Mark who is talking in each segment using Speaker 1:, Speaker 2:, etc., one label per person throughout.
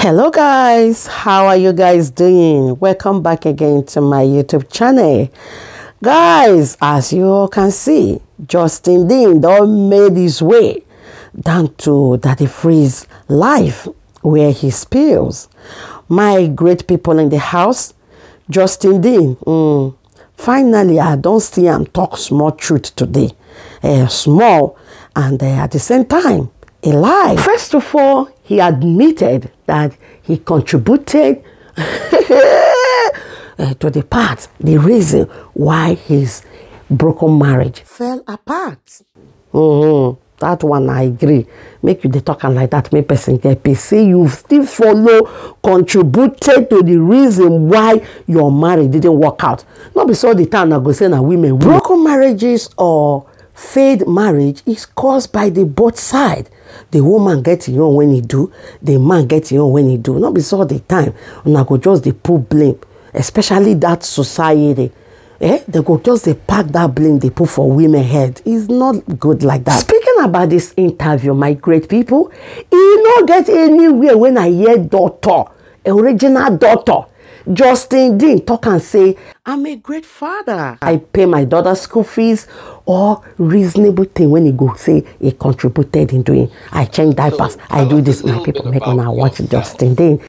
Speaker 1: Hello guys, how are you guys doing? Welcome back again to my YouTube channel. Guys, as you all can see, Justin Dean done made his way down to Daddy Free's life where he spills. My great people in the house, Justin Dean, finally I don't see him talk small truth today. Small and at the same time, a lie. First of all, he admitted that he contributed to the reason why his broken marriage fell apart. That one I agree. Make you the talking like that, make person get paid. Say you still follow, contributed to the reason why your marriage didn't work out. Not because all the time I go say na women. Broken marriages or failed marriage is caused by the both side. The woman gets it on when he do, the man gets it on when he do. Not because all the time and I go just they put blame, especially that society. They go just they pack that blame they put for women head. It's not good like that. Speaking about this interview, my great people, he not get anywhere when I hear daughter, original daughter, Justin Dean talk and say, I'm a great father. I pay my daughter's school fees or reasonable thing when he go say he contributed in doing. I change diapers. I do this. My people make on watch Justin Dean.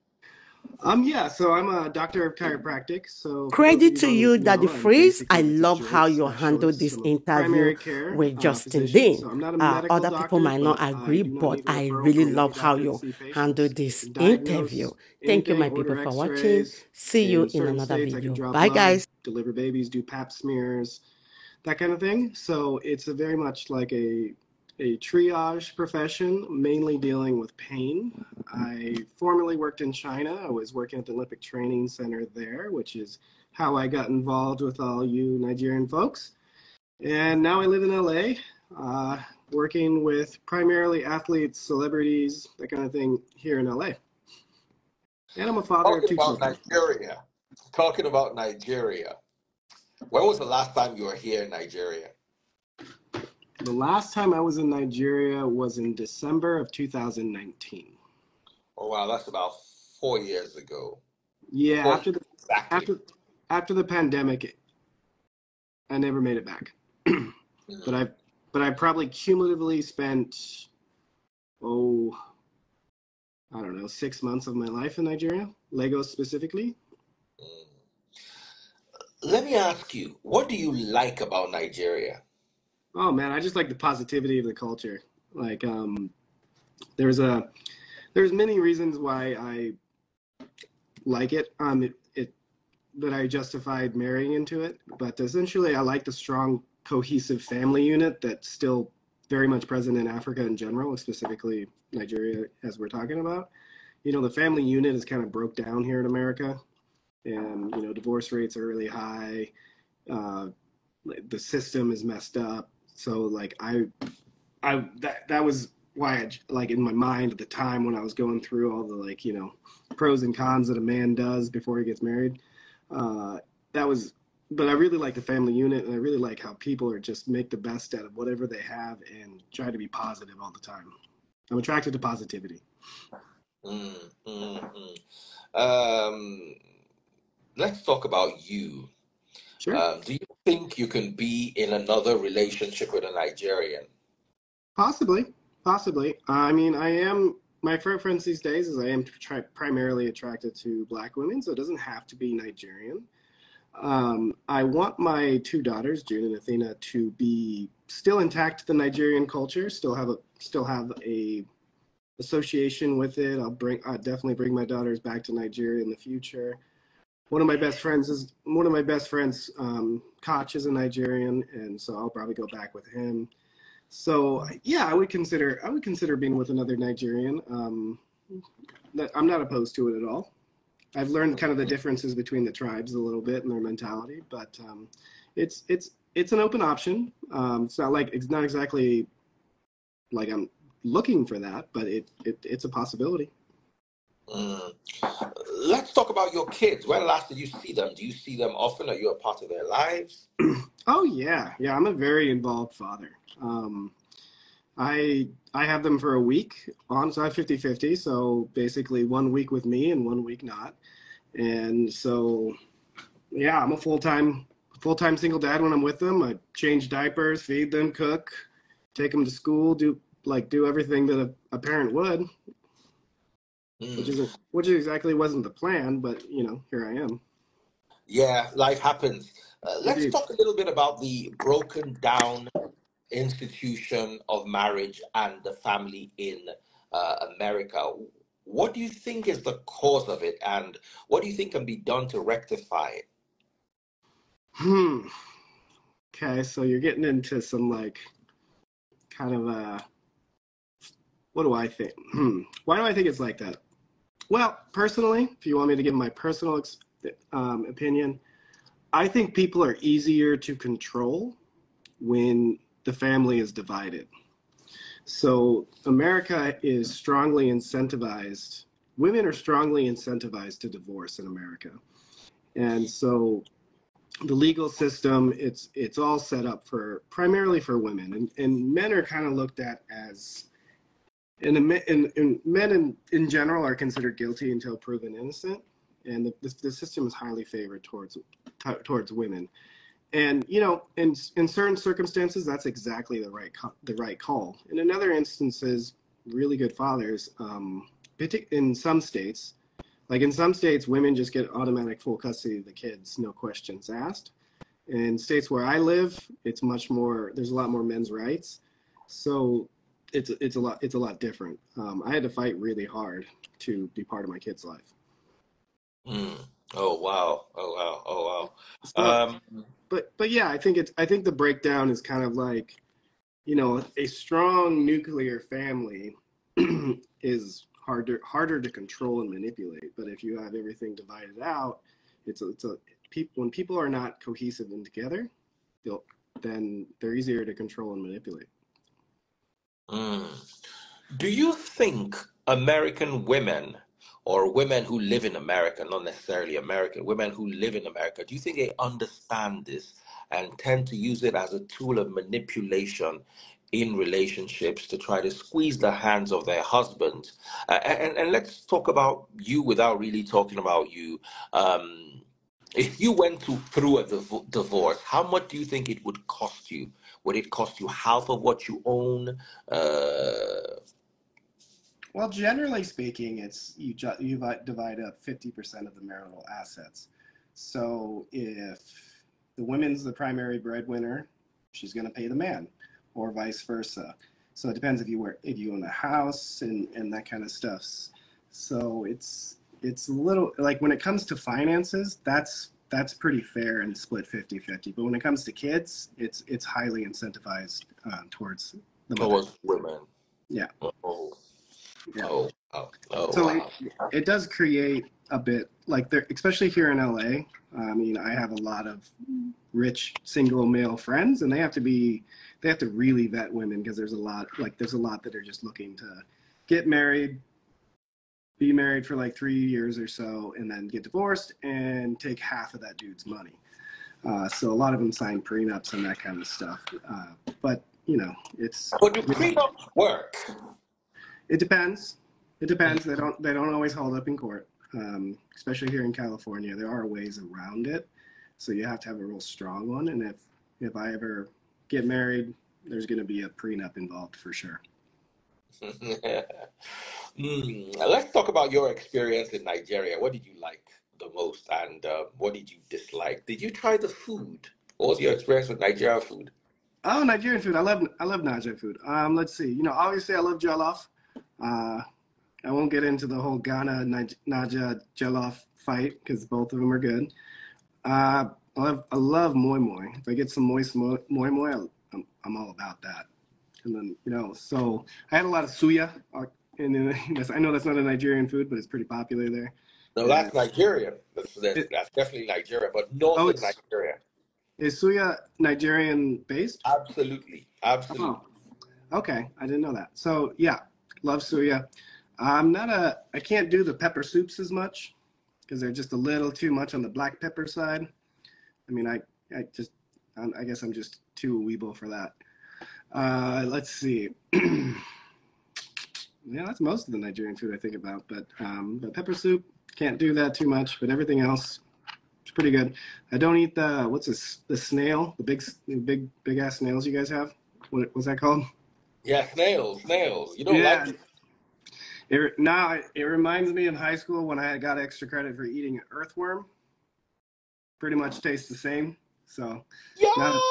Speaker 2: Yeah, so I'm a doctor of chiropractic. So
Speaker 1: credit to you, Daddy Freeze. I love how you handle this interview with Justin Dean. Other people might not agree, but I really love how you handle this interview. Thank you, my people, for watching. See you in another video. Bye, guys.
Speaker 2: Deliver babies, do pap smears, that kind of thing. So it's a very much like a triage profession, mainly dealing with pain. I formerly worked in China. I was working at the Olympic Training Center there, which is how I got involved with all you Nigerian folks. And now I live in LA, working with primarily athletes, celebrities, that kind of thing here in LA. And I'm a father of two children.
Speaker 3: Talking about Nigeria. When was the last time you were here in Nigeria?
Speaker 2: The last time I was in Nigeria was in December of 2019.
Speaker 3: Oh wow, that's about 4 years ago.
Speaker 2: Yeah, after the pandemic, I never made it back. But I probably cumulatively spent I don't know, 6 months of my life in Nigeria, Lagos specifically.
Speaker 3: Let me ask you, what do you like about Nigeria?
Speaker 2: Oh man, I just like the positivity of the culture. Like, there's many reasons why I like it. That I justified marrying into it. But essentially, I like the strong, cohesive family unit that's still very much present in Africa in general, specifically Nigeria, as we're talking about. You know, the family unit is kind of broke down here in America, and you know, divorce rates are really high. The system is messed up. So like that was why I, like, in my mind at the time when I was going through all the, like, you know, pros and cons that a man does before he gets married. But I really like the family unit, and I really like how people are just make the best out of whatever they have and try to be positive all the time. I'm attracted to positivity.
Speaker 3: Let's talk about you.
Speaker 2: Sure.
Speaker 3: Do you think you can be in another relationship with a Nigerian?
Speaker 2: Possibly. I mean, my preference these days is I am primarily attracted to Black women, so it doesn't have to be Nigerian. I want my two daughters, June and Athena, to be still intact to the Nigerian culture, still have a association with it. I'll definitely bring my daughters back to Nigeria in the future. One of my best friends, Koch, is a Nigerian, and so I'll probably go back with him. So yeah, I would consider being with another Nigerian. I'm not opposed to it at all. I've learned kind of the differences between the tribes a little bit and their mentality, but it's an open option. It's not exactly like I'm looking for that, but it's a possibility.
Speaker 3: Let's talk about your kids. When last did you see them? Do you see them often? Are you a part of their lives?
Speaker 2: Oh yeah, I'm a very involved father. I have them for a week on, so I have 50-50. So basically 1 week with me and 1 week not. And so yeah, I'm a full-time single dad when I'm with them. I change diapers, feed them, cook, take them to school, do everything that a parent would, which
Speaker 3: Mm.
Speaker 2: isn't which exactly wasn't the plan, but here I am.
Speaker 3: Yeah, life happens. Let's
Speaker 2: Indeed.
Speaker 3: talk a little bit about the broken down institution of marriage and the family in America. What do you think is the cause of it, and what do you think can be done to rectify it?
Speaker 2: Hmm. Okay, so you're getting into some like kind of what do I think? Why do I think it's like that? Well, personally, if you want me to give my personal opinion, I think people are easier to control when the family is divided. So America is strongly incentivized. Women are strongly incentivized to divorce in America, and so the legal system it's all set up for primarily for women, and men are kind of looked at as and men in general are considered guilty until proven innocent, and the system is highly favored towards women. And in certain circumstances, that's exactly the right call. In other instances, really good fathers, in some states, women just get automatic full custody of the kids, no questions asked. In states where I live, it's much more. There's a lot more men's rights, so it's a lot different. I had to fight really hard to be part of my kid's life.
Speaker 3: Mm. Oh wow! Oh wow! Oh
Speaker 2: So,
Speaker 3: wow!
Speaker 2: but yeah, I think the breakdown is kind of like a strong nuclear family is harder to control and manipulate. But if you have everything divided out, when people are not cohesive and together, then they're easier to control and manipulate.
Speaker 3: Mm. Do you think American women or women who live in America, not necessarily American, women who live in America, do you think they understand this and tend to use it as a tool of manipulation in relationships to try to squeeze the hands of their husbands? And let's talk about you without really talking about you. Um, if you went through a divorce, how much do you think it would cost you? Would it cost you half of what you own?
Speaker 2: Well, generally speaking, it's you divide up 50% of the marital assets. So if the woman's the primary breadwinner, she's going to pay the man, or vice versa. So it depends if you own a house and that kind of stuff. So it's a little like when it comes to finances, that's pretty fair and split 50-50. But when it comes to kids, it's highly incentivized towards the mother.
Speaker 3: Towards women.
Speaker 2: Yeah,
Speaker 3: Oh,
Speaker 2: yeah.
Speaker 3: oh, oh, oh,
Speaker 2: So
Speaker 3: wow.
Speaker 2: it does create a bit like there, especially here in LA. I mean, I have a lot of rich single male friends, and they have to really vet women because there's a lot that are just looking to get married, be married for like 3 years or so, and then get divorced and take half of that dude's money. So a lot of them sign prenups and that kind of stuff. But it's
Speaker 3: But do prenups work?
Speaker 2: It depends. It depends. They don't always hold up in court, especially here in California. There are ways around it, so you have to have a real strong one. And if I ever get married, there's going to be a prenup involved for sure.
Speaker 3: Let's talk about your experience in Nigeria. What did you like the most, and what did you dislike? Did you try the food? What was your experience with Nigerian food?
Speaker 2: Oh, Nigerian food. I love Nigerian food. Let's see. Obviously I love jollof. Uh, I won't get into the whole Ghana Naija jollof fight because both of them are good. I love moi moi. If I get some moist moi moi, I'm all about that. And then so I had a lot of suya, and I know that's not a Nigerian food, but it's pretty popular there.
Speaker 3: No,
Speaker 2: And
Speaker 3: that's Nigerian.
Speaker 2: it,
Speaker 3: That's definitely Nigeria, but
Speaker 2: oh,
Speaker 3: northern
Speaker 2: it's
Speaker 3: Nigeria.
Speaker 2: is suya Nigerian based?
Speaker 3: Absolutely,
Speaker 2: Oh,
Speaker 3: absolutely.
Speaker 2: okay, I didn't know that. So yeah, love suya. I can't do the pepper soups as much because they're just a little too much on the black pepper side. I mean, I guess I'm just too weeble for that. Let's see. Yeah, that's most of the Nigerian food I think about. But pepper soup, can't do that too much. But everything else, it's pretty good. I don't eat what's this? The snail, big ass snails you guys have. What's that called?
Speaker 3: Yeah, snails, snails. You don't like
Speaker 2: Yeah. It reminds me in high school when I got extra credit for eating an earthworm. Pretty much tastes the same. So
Speaker 3: Yeah.
Speaker 2: now,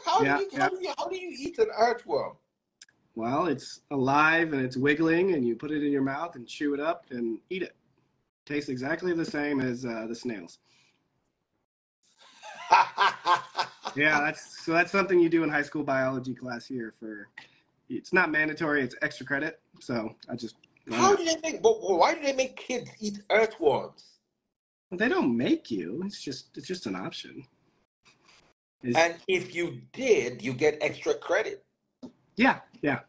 Speaker 3: How do
Speaker 2: yeah,
Speaker 3: you
Speaker 2: yeah.
Speaker 3: eat an earthworm?
Speaker 2: Well, it's alive and it's wiggling, and you put it in your mouth and chew it up and eat it. Tastes exactly the same as the snails. Yeah, that's something you do in high school biology class here. It's not mandatory; it's extra credit. So why
Speaker 3: How
Speaker 2: not?
Speaker 3: do they make? But why do they make kids eat earthworms?
Speaker 2: They don't make you. It's just an option. It's,
Speaker 3: And if you did, you get extra credit.
Speaker 2: yeah, yeah.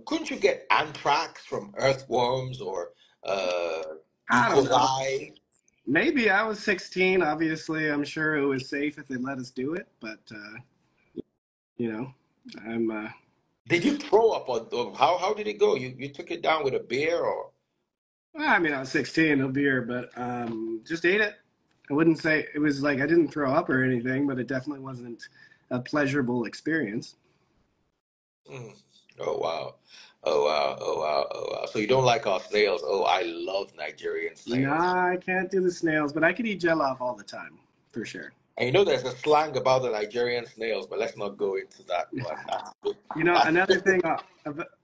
Speaker 3: Couldn't you get anthrax from earthworms or uh, E.
Speaker 2: I don't know.
Speaker 3: coli?
Speaker 2: Maybe I was 16. Obviously, I'm sure it was safe if they let us do it. But you know, I'm.
Speaker 3: Did you throw up or how did it go? You took it down with a beer or?
Speaker 2: I mean, I was 16, no beer, but just ate it. I wouldn't say it was like I didn't throw up or anything, but it definitely wasn't a pleasurable experience.
Speaker 3: Mm. Oh wow. Oh wow. Oh wow. Oh wow. So you don't like our snails? Oh, I love Nigerian snails.
Speaker 2: Nah, I can't do the snails, but I could eat jollof all the time, for sure.
Speaker 3: And you know there's a slang about the Nigerian snails, but let's not go into that one.
Speaker 2: Another
Speaker 3: That's
Speaker 2: thing,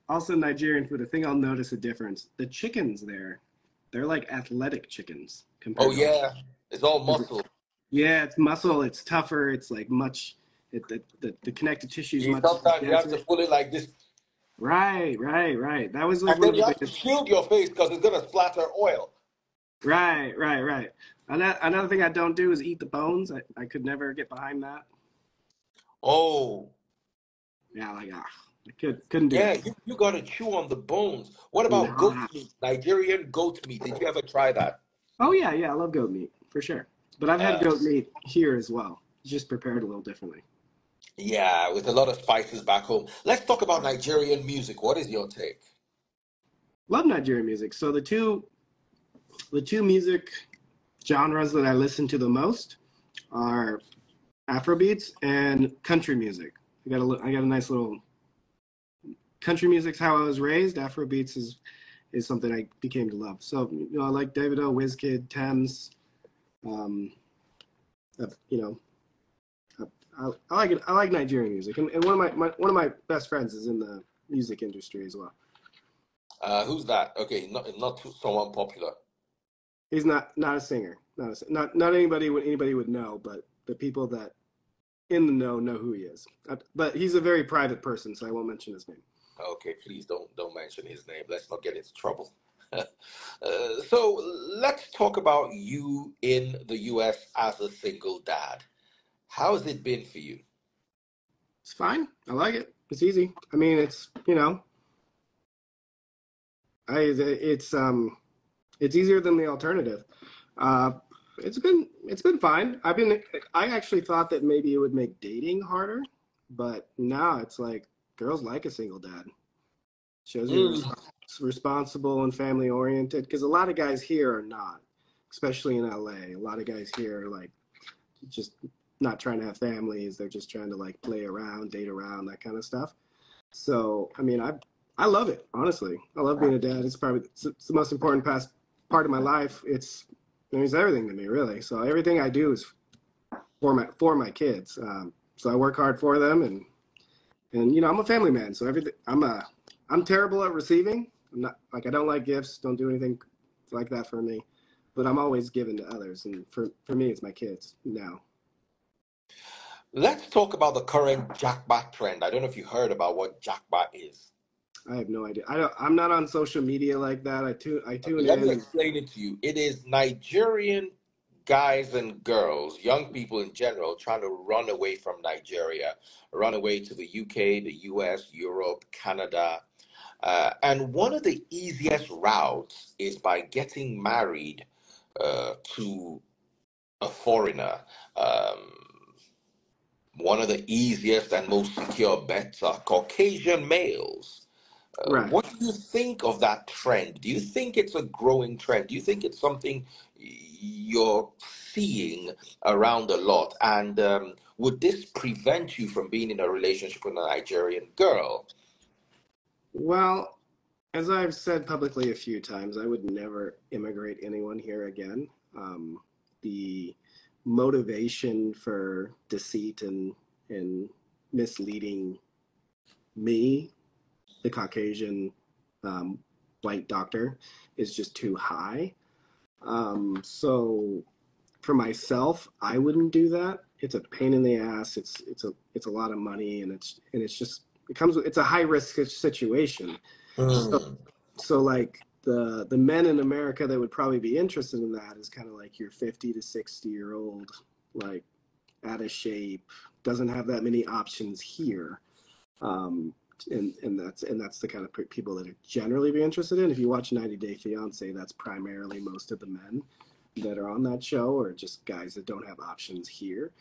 Speaker 2: also Nigerian food, a thing I'll notice a difference. The chickens there, they're like athletic chickens
Speaker 3: oh
Speaker 2: compared to,
Speaker 3: yeah. It's all muscle.
Speaker 2: yeah, it's muscle, it's tougher, it's like the connective tissue is much
Speaker 3: Sometimes you have to
Speaker 2: denser.
Speaker 3: pull it like this,
Speaker 2: Right, right, right. That was like
Speaker 3: and
Speaker 2: one
Speaker 3: then
Speaker 2: of the
Speaker 3: you have to
Speaker 2: biggest.
Speaker 3: shield your face because it's gonna splatter oil.
Speaker 2: Right, right, right. Another thing I don't do is eat the bones. I could never get behind that.
Speaker 3: Oh,
Speaker 2: Yeah, like I couldn't do
Speaker 3: yeah,
Speaker 2: it.
Speaker 3: you gotta chew on the bones. What about goat
Speaker 2: Nah.
Speaker 3: meat? Nigerian goat meat. Did you ever try that?
Speaker 2: Oh yeah, yeah, I love goat meat for sure. But I've had
Speaker 3: Uh,
Speaker 2: goat meat here as well, just prepared a little differently.
Speaker 3: yeah, with a lot of spices back home. Let's talk about Nigerian music. What is your take?
Speaker 2: Love Nigerian music. So the two music genres that I listen to the most are Afrobeats and country music. I got a nice little country music's how I was raised. Afrobeats is something I became to love. So I like Davido, Wizkid, Thames. Um, you know, I like it. I like Nigerian music, and one of my best friends is in the music industry as well.
Speaker 3: Who's that? Okay, not someone popular.
Speaker 2: He's not a singer, not anybody would know, but the people that in the know who he is. But he's a very private person, so I won't mention his name.
Speaker 3: Okay, please don't mention his name. Let's not get into trouble. So let's talk about you in the U.S. as a single dad. How has it been for you?
Speaker 2: It's fine. I like it. It's easy. I mean, it's easier than the alternative. Uh, it's been fine. I actually thought that maybe it would make dating harder, but now it's like girls like a single dad. Shows you're
Speaker 3: Mm.
Speaker 2: responsible and family oriented. Because a lot of guys here are not, especially in LA. A lot of guys here are like just not trying to have families. They're just trying to like play around, date around, that kind of stuff. So I mean, I love it, honestly. I love being a dad. It's the most important part of my life. It means everything to me, really. So everything I do is for my kids. So I work hard for them, and I'm a family man. So everything I'm terrible at receiving. I'm not like I don't like gifts. Don't do anything like that for me. But I'm always giving to others, and for me, it's my kids now.
Speaker 3: Let's talk about the current jackpot trend. I don't know if you heard about what jackpot is.
Speaker 2: I have no idea. I'm not on social media like that. I tune
Speaker 3: Okay, let me
Speaker 2: in.
Speaker 3: explain it to you. It is Nigerian guys and girls, young people in general, trying to run away from Nigeria, run away to the UK, the US, Europe, Canada. And one of the easiest routes is by getting married to a foreigner. Um, one of the easiest and most secure bets are Caucasian males.
Speaker 2: Right.
Speaker 3: What do you think of that trend? Do you think it's a growing trend? Do you think it's something you're seeing around a lot? And would this prevent you from being in a relationship with a Nigerian girl?
Speaker 2: Well, as I've said publicly a few times, I would never immigrate anyone here again. The motivation for deceit and misleading me, the Caucasian um, white doctor, is just too high. So for myself, I wouldn't do that. It's a pain in the ass. It's a lot of money, and it's just it comes with it's a high risk situation. So
Speaker 3: Hmm.
Speaker 2: so like the men in America that would probably be interested in that is kind of like your 50 to 60-year old, like out of shape, doesn't have that many options here. Um, and that's the kind of people that are generally be interested in. If you watch 90 Day Fiance, that's primarily most of the men that are on that show, or just guys that don't have options here.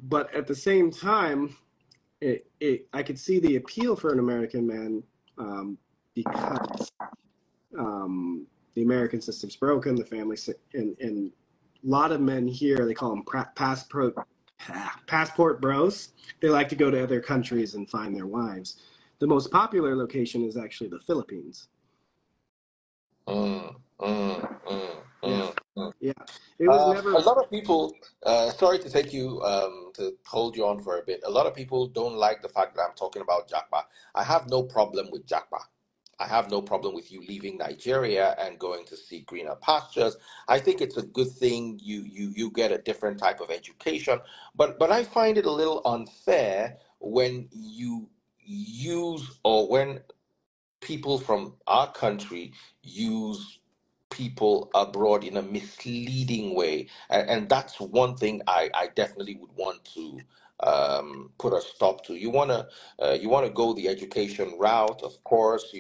Speaker 2: But at the same time, I could see the appeal for an American man, because the American system's broken, the family, and a lot of men here, they call them passport bros. They like to go to other countries and find their wives. The most popular location is actually the Philippines.
Speaker 3: Mm, mm,
Speaker 2: Yeah,
Speaker 3: mm.
Speaker 2: yeah. It was
Speaker 3: A
Speaker 2: never.
Speaker 3: lot of people, sorry to take you, to hold you on for a bit. A lot of people don't like the fact that I'm talking about Jackpot. I have no problem with Jackpot. I have no problem with you leaving Nigeria and going to see greener pastures. I think it's a good thing. You get a different type of education. But I find it a little unfair when you use, or when people from our country use people abroad in a misleading way, and that's one thing I definitely would want to put a stop to. You want to go the education route, of course.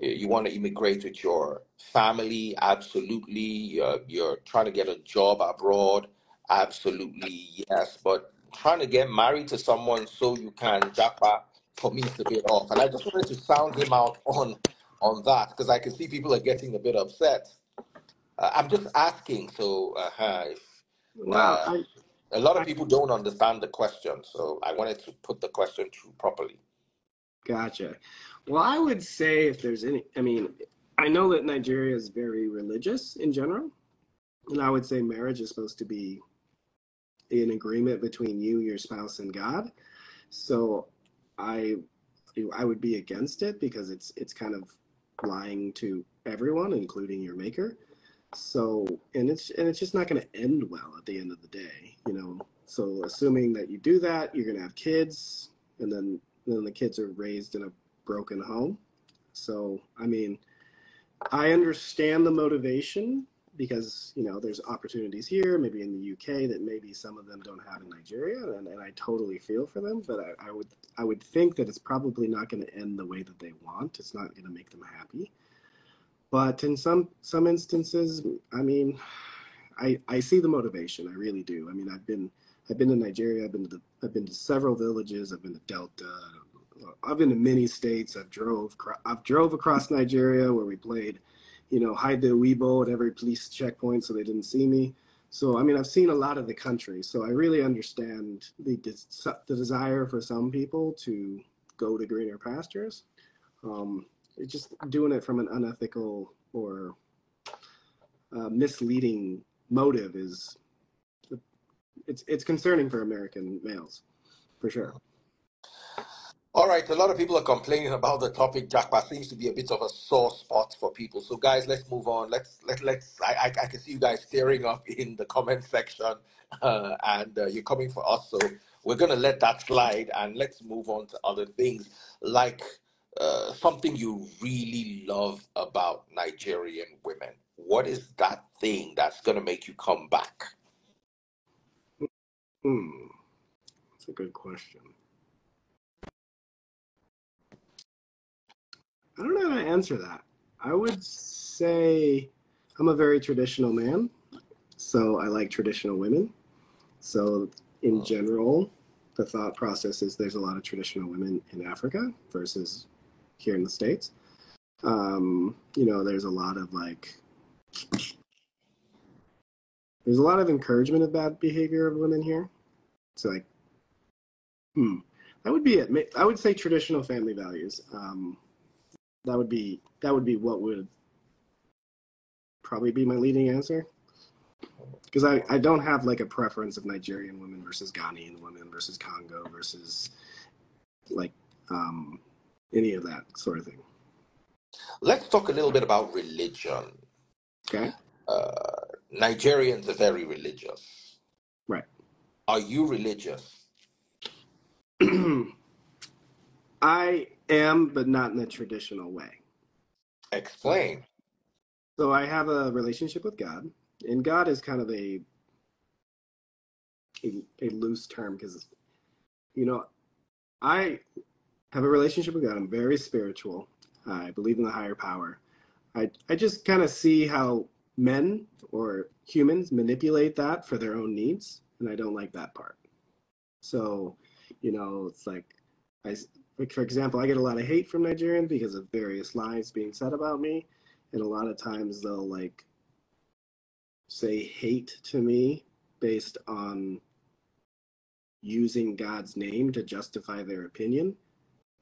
Speaker 3: You want to immigrate with your family, absolutely. You're trying to get a job abroad, absolutely, yes. But trying to get married to someone so you can japa, for me, it's a bit off. And I just wanted to sound him out on that, because I can see people are getting a bit upset. I'm just asking. So if,
Speaker 2: Well,
Speaker 3: uh, a lot of
Speaker 2: I
Speaker 3: people don't understand the question, so I wanted to put the question through properly.
Speaker 2: gotcha. Well, I would say if there's any, I mean, I know that Nigeria is very religious in general, and I would say marriage is supposed to be an agreement between you, your spouse, and God. So I I would be against it because it's kind of lying to everyone, including your maker. So and it's just not going to end well at the end of the day, you know. So assuming that you do that, you're going to have kids, and then the kids are raised in a broken home. So I mean, I understand the motivation because there's opportunities here, maybe in the UK, that maybe some of them don't have in Nigeria, and I totally feel for them. But I would think that it's probably not going to end the way that they want. It's not going to make them happy. But in some instances, I mean, I see the motivation. I really do. I mean, I've been to Nigeria. I've been to several villages. I've been to Delta. I've been to many states. I've drove across Nigeria where we played, hide the Weibo at every police checkpoint so they didn't see me. So I mean, I've seen a lot of the country. So I really understand the desire for some people to go to greener pastures. It's just doing it from an unethical or misleading motive is it's concerning for American males, for sure.
Speaker 3: All right, a lot of people are complaining about the topic. Jackpot seems to be a bit of a sore spot for people. So, guys, let's move on. Let's. I can see you guys tearing up in the comment section, and you're coming for us. So we're gonna let that slide, and let's move on to other things, like something you really love about Nigerian women. What is that thing that's gonna make you come back?
Speaker 2: Hmm, that's a good question. I don't know how to answer that. I would say I'm a very traditional man, so I like traditional women. So in
Speaker 3: Mm,
Speaker 2: general, the thought process is there's a lot of traditional women in Africa versus here in the States. There's a lot of there's a lot of encouragement of bad behavior of women here. It's like, that would be it. I would say traditional family values. That would be what would probably be my leading answer. Because I don't have like a preference of Nigerian women versus Ghanaian women versus Congo versus like any of that sort of thing.
Speaker 3: Let's talk a little bit about religion.
Speaker 2: Okay.
Speaker 3: Nigerians are very religious.
Speaker 2: Right.
Speaker 3: Are you religious?
Speaker 2: I am, but not in a traditional way.
Speaker 3: Explain.
Speaker 2: So I have a relationship with God, and God is kind of a loose term because, I have a relationship with God. I'm very spiritual. I believe in the higher power. I just kind of see how men or humans manipulate that for their own needs, and I don't like that part. So, it's like, for example, I get a lot of hate from Nigerians because of various lies being said about me, and a lot of times they'll like say hate to me based on using God's name to justify their opinion.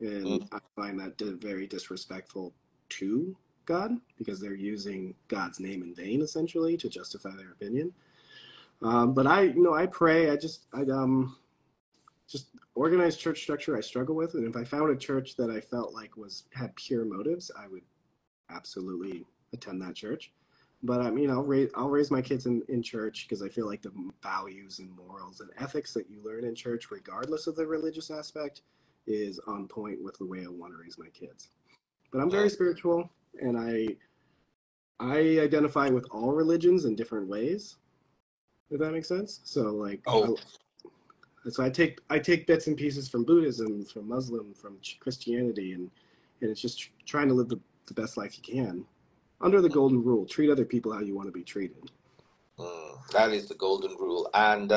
Speaker 2: And I find that very disrespectful to God because they're using God's name in vain, essentially, to justify their opinion. But I pray. Just organized church structure I struggle with. And if I found a church that I felt like had pure motives, I would absolutely attend that church. But I'll raise my kids in church because I feel like the values and morals and ethics that you learn in church, regardless of the religious aspect, is on point with the way I want to raise my kids. But I'm very spiritual, and I identify with all religions in different ways, if that makes sense. So so I take bits and pieces from Buddhism, from Muslim, from Christianity, and it's just trying to live the best life you can under the golden rule. Treat other people how you want to be treated.
Speaker 3: That is the golden rule. And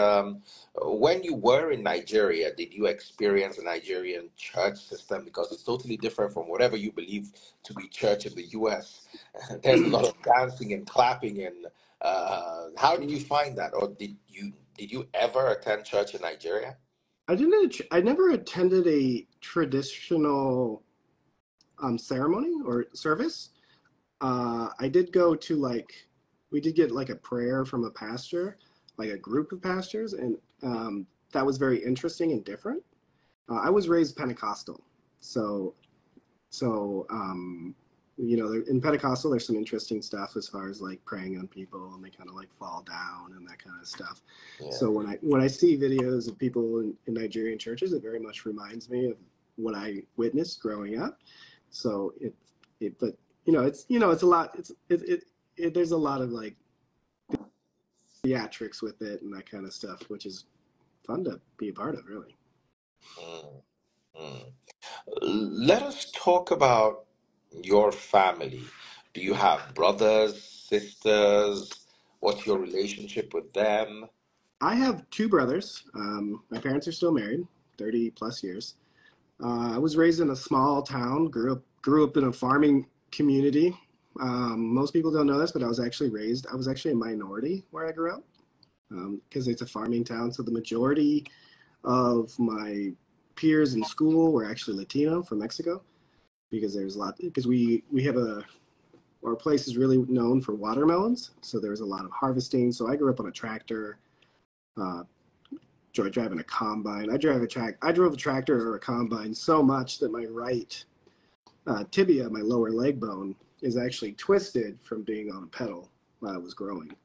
Speaker 3: when you were in Nigeria, did you experience a Nigerian church system? Because it's totally different from whatever you believe to be church in the U.S. There's a lot of dancing and clapping. And how did you find that? Or did you ever attend church in Nigeria?
Speaker 2: I never attended a traditional ceremony or service. I did go to we did get like a prayer from a pastor, like a group of pastors, and that was very interesting and different. I was raised Pentecostal, so in Pentecostal there's some interesting stuff as far as like praying on people and they kind of like fall down and that kind of stuff. Yeah. So when I see videos of people in Nigerian churches, it very much reminds me of what I witnessed growing up. So but it's a lot. There's a lot of like theatrics with it and that kind of stuff, which is fun to be a part of, really.
Speaker 3: Let us talk about your family. Do you have brothers, sisters? What's your relationship with them?
Speaker 2: I have two brothers. My parents are still married, 30 plus years. I was raised in a small town, grew up in a farming community. Most people don't know this, but I was actually a minority where I grew up because it's a farming town. So the majority of my peers in school were actually Latino from Mexico because our place is really known for watermelons. So there was a lot of harvesting. So I grew up on a tractor, driving a combine. I drove a tractor or a combine so much that my right tibia, my lower leg bone, is actually twisted from being on a pedal while I was growing.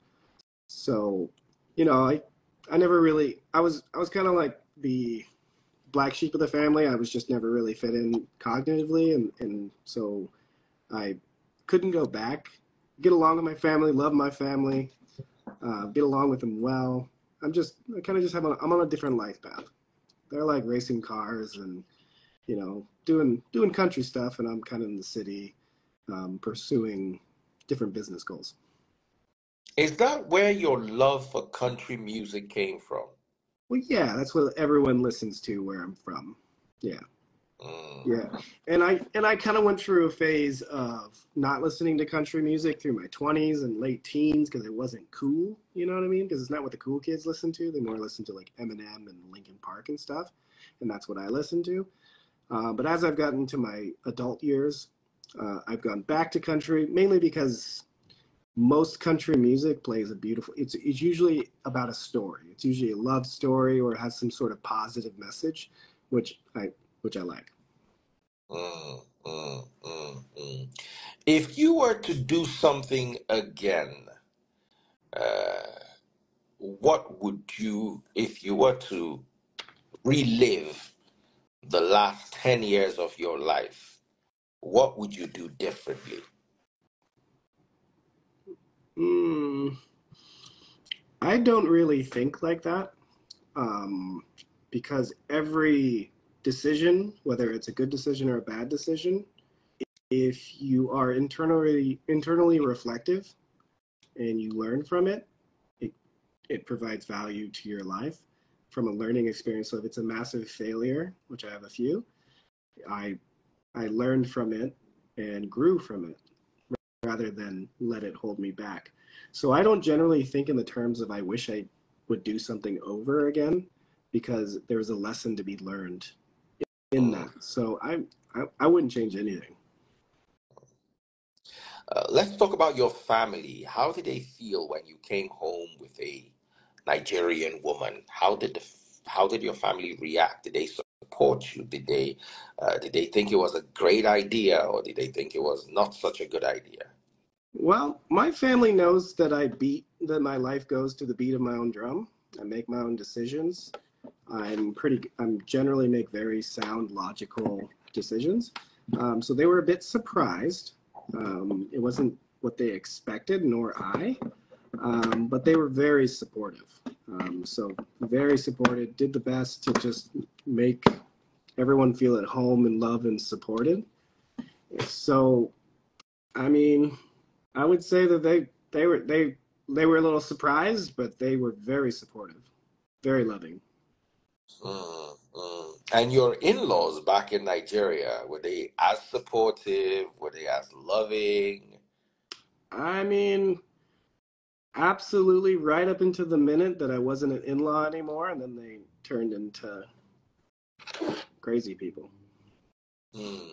Speaker 2: So, I never really, I was kind of like the black sheep of the family. I was just never really fit in cognitively. And so I couldn't go back, get along with my family, love my family, get along with them well. I'm on a different life path. They're like racing cars and, doing country stuff. And I'm kind of in the city, pursuing different business goals.
Speaker 3: Is that where your love for country music came from?
Speaker 2: Well, yeah, that's what everyone listens to where I'm from. Yeah. Yeah.
Speaker 3: Mm.
Speaker 2: And I kind of went through a phase of not listening to country music through my 20s and late teens because it wasn't cool, you know what I mean? Because it's not what the cool kids listen to. They more listen to like Eminem and Linkin Park and stuff, and that's what I listen to. But as I've gotten to my adult years, I've gone back to country mainly because most country music plays a beautiful. It's usually about a story. It's usually a love story or it has some sort of positive message, which I which I like.
Speaker 3: Mm, mm. If you were to do something again, uh, what would you, if you were to relive the last 10 years of your life, what would you do differently?
Speaker 2: Mm, I don't really think like that um, because every decision, whether it's a good decision or a bad decision, if you are internally reflective and you learn from it, it it provides value to your life from a learning experience. So if it's a massive failure, which I have a few, I I learned from it and grew from it rather than let it hold me back. So I don't generally think in the terms of I wish I would do something over again because there's a lesson to be learned in
Speaker 3: Mm.
Speaker 2: that. So I wouldn't change anything.
Speaker 3: Let's talk about your family. How did they feel when you came home with a Nigerian woman? How did your family react? Did they support you? Did they think it was a great idea, or did they think it was not such a good idea?
Speaker 2: Well, my family knows that my life goes to the beat of my own drum. I make my own decisions. I'm generally make very sound, logical decisions. So they were a bit surprised. It wasn't what they expected, nor I, but they were very supportive. So very supportive, did the best to just make everyone feel at home and loved and supported. So, I mean, I would say that they were a little surprised, but they were very supportive, very loving.
Speaker 3: And your in-laws back in Nigeria, were they as supportive? Were they as loving?
Speaker 2: I mean, absolutely right up into the minute that I wasn't an in-law anymore, and then they turned into crazy people.
Speaker 3: Hmm.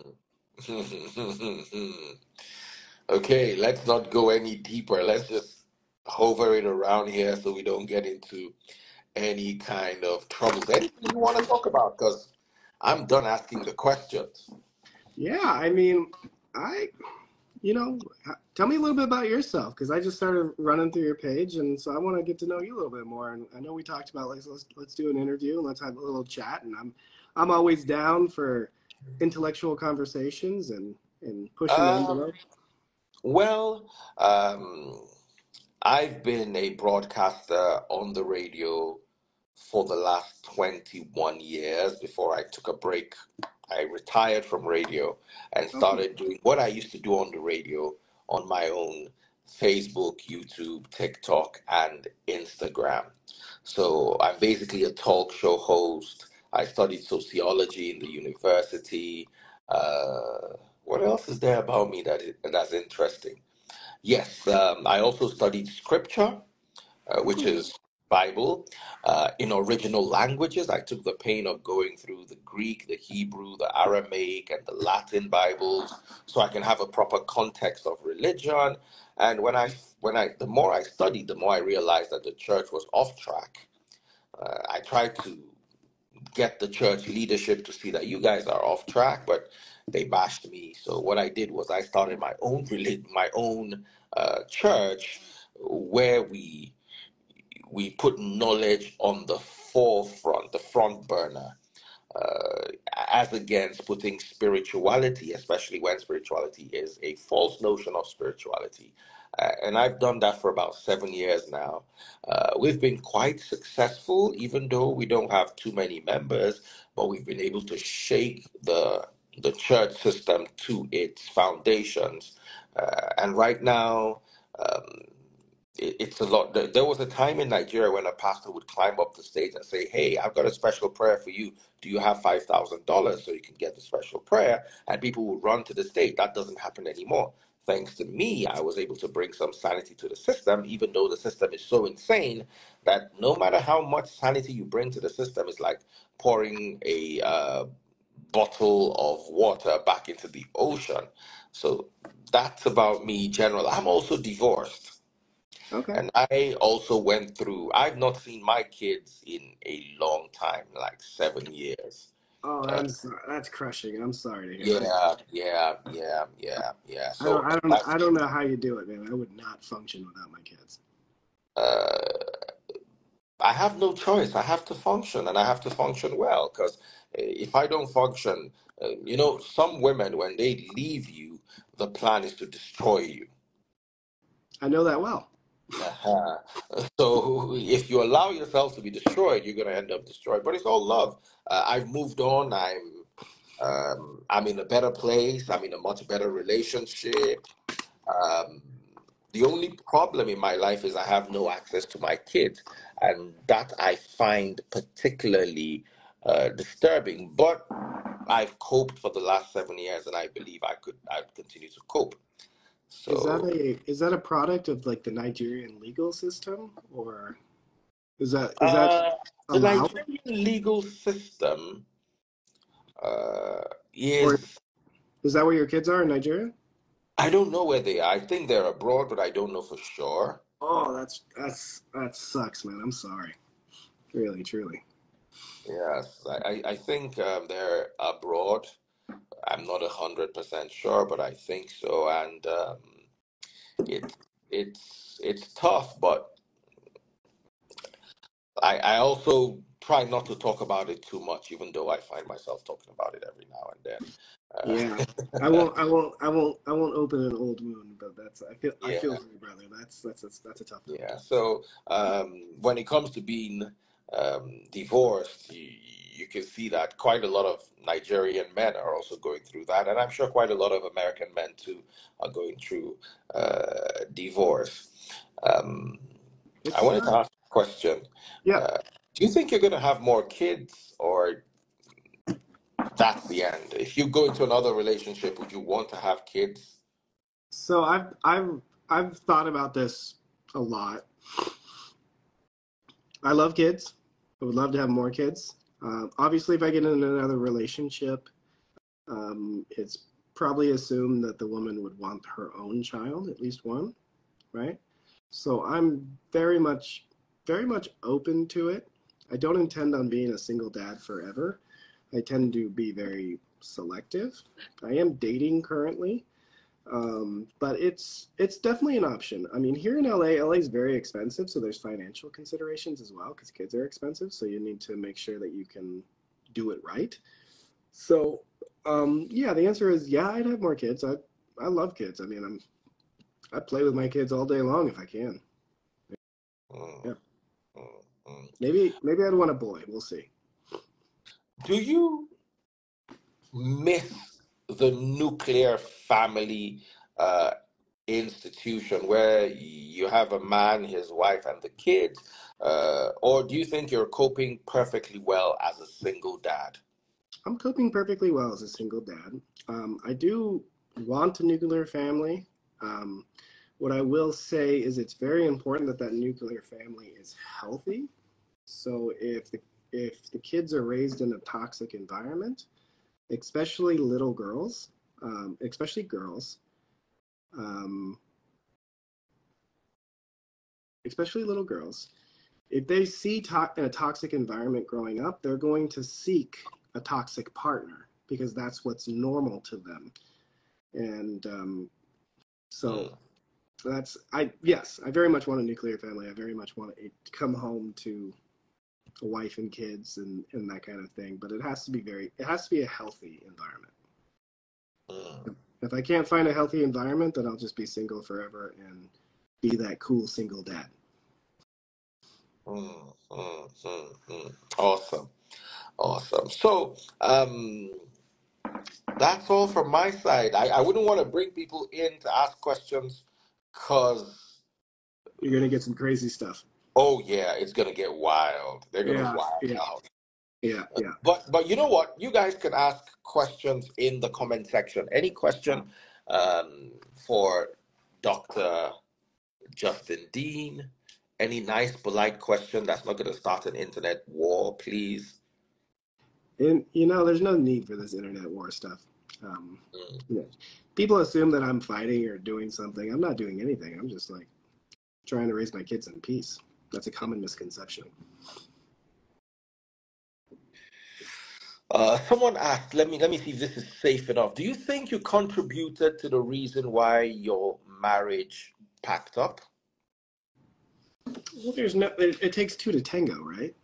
Speaker 3: Okay, let's not go any deeper. Let's just hover it around here so we don't get into any kind of troubles. Anything you want to talk about? Because I'm done asking the questions.
Speaker 2: Yeah, I mean, I tell me a little bit about yourself because I just started running through your page, and so I want to get to know you a little bit more. And I know we talked about like let's do an interview and let's have a little chat. And I'm always down for intellectual conversations and pushing the
Speaker 3: Um,
Speaker 2: envelope.
Speaker 3: well, um, I've been a broadcaster on the radio for the last 21 years. Before I took a break, I retired from radio and
Speaker 2: Okay.
Speaker 3: started doing what I used to do on the radio on my own: Facebook, YouTube, TikTok, and Instagram. So I'm basically a talk show host. I studied sociology in the university. What else is there about me that's interesting? Yes, I also studied scripture, which
Speaker 2: Cool.
Speaker 3: is Bible, in original languages. I took the pain of going through the Greek, the Hebrew, the Aramaic, and the Latin Bibles, so I can have a proper context of religion. And the more I studied, the more I realized that the church was off track. I tried to get the church leadership to see that you guys are off track, but they bashed me. So what I did was I started my own my own church where we put knowledge on the forefront, the front burner, uh, as against putting spirituality, especially when spirituality is a false notion of spirituality. And I've done that for about 7 years now. We've been quite successful, even though we don't have too many members, but we've been able to shake the church system to its foundations. And right now, um, it's a lot. There was a time in Nigeria when a pastor would climb up the stage and say, "Hey, I've got a special prayer for you. Do you have $5,000 so you can get the special prayer?" And people would run to the stage. That doesn't happen anymore. Thanks to me, I was able to bring some sanity to the system, even though the system is so insane that no matter how much sanity you bring to the system, it's like pouring a bottle of water back into the ocean. So that's about me, general. I'm also divorced.
Speaker 2: Okay.
Speaker 3: And I also went through, I've not seen my kids in a long time, like 7 years.
Speaker 2: Oh,
Speaker 3: Uh,
Speaker 2: that's crushing. I'm sorry to hear that.
Speaker 3: yeah.
Speaker 2: I don't
Speaker 3: So
Speaker 2: I don't I don't know how you do it, man. I would not function without my kids.
Speaker 3: uh, I have no choice. I have to function and I have to function well because if I don't function, some women, when they leave you, the plan is to destroy you.
Speaker 2: I know that well.
Speaker 3: Uh-huh. So if you allow yourself to be destroyed, you're going to end up destroyed. But it's all love. I've moved on. I'm in a better place. I'm in a much better relationship. Um, the only problem in my life is I have no access to my kids, and that I find particularly disturbing. But I've coped for the last 7 years, and I believe I'd continue to cope. So.
Speaker 2: Is that a product of like the Nigerian legal system, or is that
Speaker 3: Uh, the
Speaker 2: allowed,
Speaker 3: Nigerian legal system uh,
Speaker 2: or
Speaker 3: is,
Speaker 2: is that where your kids are in Nigeria?
Speaker 3: I don't know where they are. I think they're abroad, but I don't know for sure.
Speaker 2: Oh, that sucks, man. I'm sorry. Really, truly.
Speaker 3: Yes, I think they're abroad. I'm not 100% sure, but I think so. And it, it's tough, but I also try not to talk about it too much, even though I find myself talking about it every now
Speaker 2: Yeah.
Speaker 3: and
Speaker 2: I
Speaker 3: then.
Speaker 2: won't I won't I won't I won't open an old wound, but I feel
Speaker 3: Yeah.
Speaker 2: for you, brother. That's a tough one.
Speaker 3: Yeah. So when it comes to being divorced, you can see that quite a lot of Nigerian men are also going through that, and I'm sure quite a lot of American men too are going through divorce. Um, I
Speaker 2: It's
Speaker 3: wanted to ask a question.
Speaker 2: yeah.
Speaker 3: Uh, do you think you're going to have more kids, or that's the end? If you go into another relationship, would you want to have kids?
Speaker 2: So I've thought about this a lot. I love kids. I would love to have more kids. Obviously, if I get in another relationship, it's probably assumed that the woman would want her own child, at least one, right? So I'm very much open to it. I don't intend on being a single dad forever. I tend to be very selective. I am dating currently, but it's definitely an option. I mean, here in LA is very expensive, so there's financial considerations as well because kids are expensive. So you need to make sure that you can do it right. So, yeah, the answer is yeah, I'd have more kids. I love kids. I mean, I play with my kids all day long if I can.
Speaker 3: Mm,
Speaker 2: Yeah,
Speaker 3: mm, mm.
Speaker 2: maybe I'd want a boy. We'll see.
Speaker 3: Do you miss the nuclear family uh, institution where you have a man, his wife, and the kids? Or do you think you're coping perfectly well as a single dad?
Speaker 2: I'm coping perfectly well as a single dad. I do want a nuclear family. Um, what I will say is it's very important that that nuclear family is healthy. So if the kids are raised in a toxic environment, especially little girls, especially girls, um, especially little girls, if they see in a toxic environment growing up, they're going to seek a toxic partner because that's what's normal to them. And so
Speaker 3: Mm,
Speaker 2: yes, I very much want a nuclear family. I very much want to come home to a wife and kids and that kind of thing. But it has to be a healthy environment.
Speaker 3: mm,
Speaker 2: If I can't find a healthy environment, then I'll just be single forever and be that cool single dad.
Speaker 3: Awesome, awesome. So, that's all from my side. I wouldn't want to bring people in to ask questions because
Speaker 2: You're gonna get some crazy stuff.
Speaker 3: Oh yeah, it's gonna get wild. They're gonna
Speaker 2: Yeah,
Speaker 3: wild
Speaker 2: yeah,
Speaker 3: out.
Speaker 2: yeah.
Speaker 3: But you know what? You guys can ask questions in the comment section. Any question for Dr. Justin Dean? Any nice, polite question that's not going to start an internet war, please?
Speaker 2: And there's no need for this internet war stuff. Um,
Speaker 3: Mm.
Speaker 2: yeah. People assume that I'm fighting or doing something. I'm not doing anything. I'm just like trying to raise my kids in peace. That's a common misconception.
Speaker 3: Someone asked, let me see if this is safe enough. Do you think you contributed to the reason why your marriage packed up?
Speaker 2: Well, it takes two to tango, right?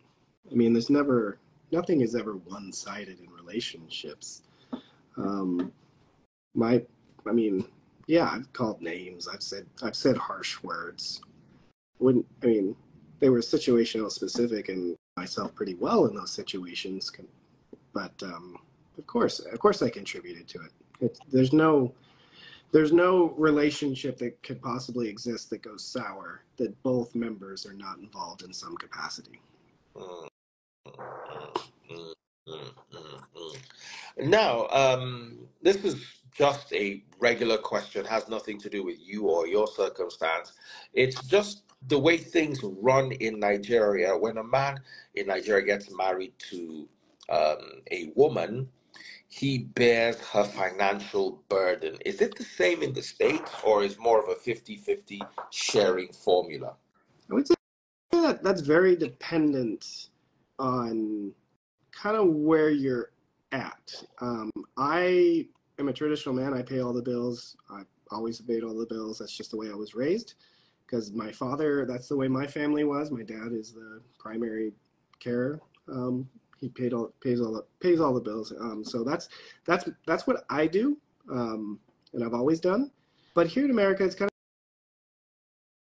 Speaker 2: I mean, nothing is ever one-sided in relationships. Um, my, I mean, yeah, I've called names. I've said harsh words. They were situational specific, and myself pretty well in those situations. But of course, I contributed to it. There's no relationship that could possibly exist that goes sour that both members are not involved in some capacity.
Speaker 3: Mm, mm, mm, mm, mm. Now, this is just a regular question, has nothing to do with you or your circumstance. It's just the way things run in Nigeria. When a man in Nigeria gets married to a woman, he bears her financial burden. Is it the same in the States, or is more of a 50-50 sharing formula?
Speaker 2: I would say that's very dependent on kind of where you're at. I am a traditional man. I pay all the bills. I've always paid all the bills. That's just the way I was raised. Because my father, that's the way my family was. My dad is the primary carer. He pays all the bills. So that's what I do, and I've always done. But here in America, it's kind of